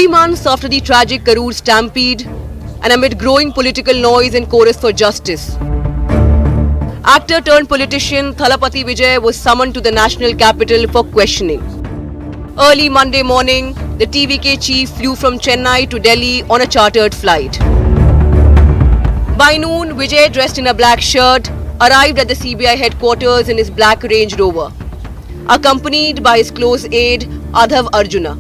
months after the tragic Karur stampede and amid growing political noise and chorus for justice, actor turned politician Thalapathy Vijay was summoned to the national capital for questioning. Early Monday morning, the TVK chief flew from Chennai to Delhi on a chartered flight. By noon, Vijay, dressed in a black shirt, arrived at the CBI headquarters in his black Range Rover, accompanied by his close aide Adhav Arjuna.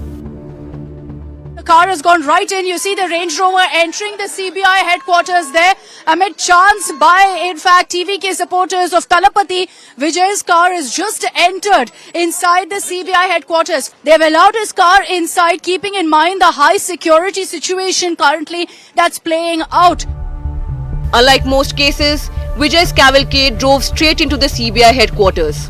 The car has gone right in. You see the Range Rover entering the CBI headquarters there amid chants by, in fact, TVK supporters of Thalapathy. Vijay's car has just entered inside the CBI headquarters. They've allowed his car inside, keeping in mind the high security situation currently that's playing out. Unlike most cases, Vijay's cavalcade drove straight into the CBI headquarters.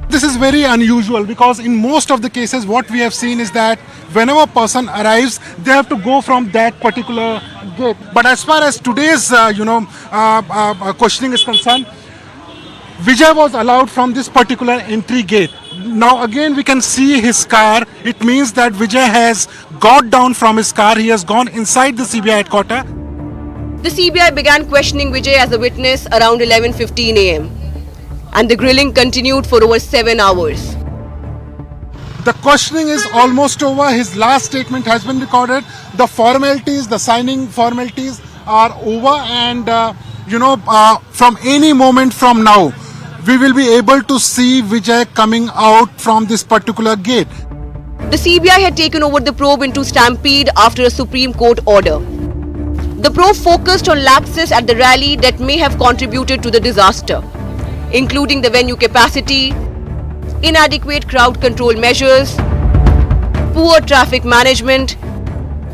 This is very unusual because in most of the cases what we have seen is that whenever a person arrives, they have to go from that particular gate. But as far as today's questioning is concerned, Vijay was allowed from this particular entry gate. Now again we can see his car. It means that Vijay has got down from his car. He has gone inside the CBI headquarters. The CBI began questioning Vijay as a witness around 11:15 a.m. and the grilling continued for over 7 hours. The questioning is almost over. His last statement has been recorded. The formalities, the signing formalities are over, and from any moment from now, we will be able to see Vijay coming out from this particular gate. The CBI had taken over the probe into Stampede after a Supreme Court order. The probe focused on lapses at the rally that may have contributed to the disaster, including the venue capacity, inadequate crowd control measures, poor traffic management,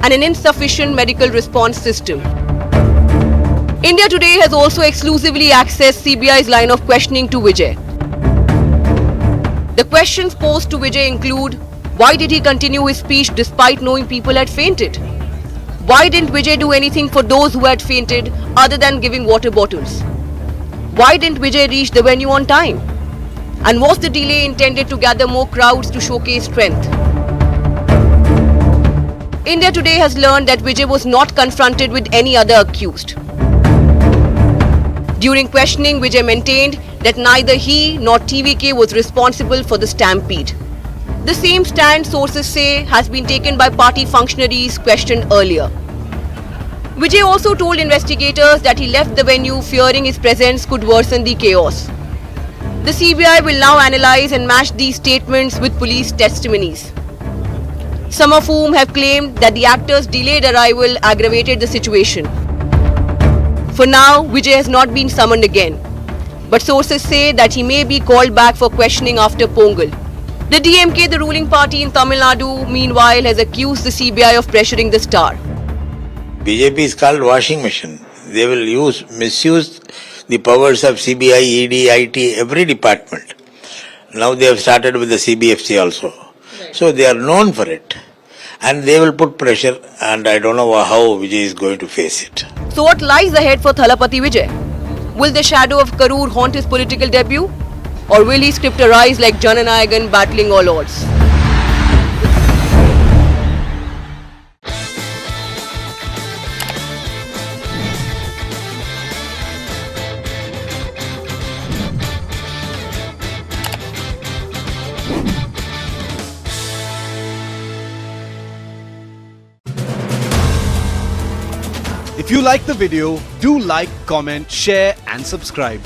and an insufficient medical response system. India Today has also exclusively accessed CBI's line of questioning to Vijay. The questions posed to Vijay include: why did he continue his speech despite knowing people had fainted? Why didn't Vijay do anything for those who had fainted other than giving water bottles? Why didn't Vijay reach the venue on time? And was the delay intended to gather more crowds to showcase strength? India Today has learned that Vijay was not confronted with any other accused. During questioning, Vijay maintained that neither he nor TVK was responsible for the stampede. The same stand, sources say, has been taken by party functionaries questioned earlier. Vijay also told investigators that he left the venue fearing his presence could worsen the chaos. The CBI will now analyze and match these statements with police testimonies, some of whom have claimed that the actor's delayed arrival aggravated the situation. For now, Vijay has not been summoned again, but sources say that he may be called back for questioning after Pongal. The DMK, the ruling party in Tamil Nadu, meanwhile has accused the CBI of pressuring the star. BJP is called washing machine. They will misuse the powers of CBI, ED, IT, every department. Now they have started with the CBFC also. Right. So they are known for it. And they will put pressure, and I don't know how Vijay is going to face it. So what lies ahead for Thalapathy Vijay? Will the shadow of Karur haunt his political debut? Or will he script a rise like Jananayagan battling all odds? If you like the video, do like, comment, share and subscribe.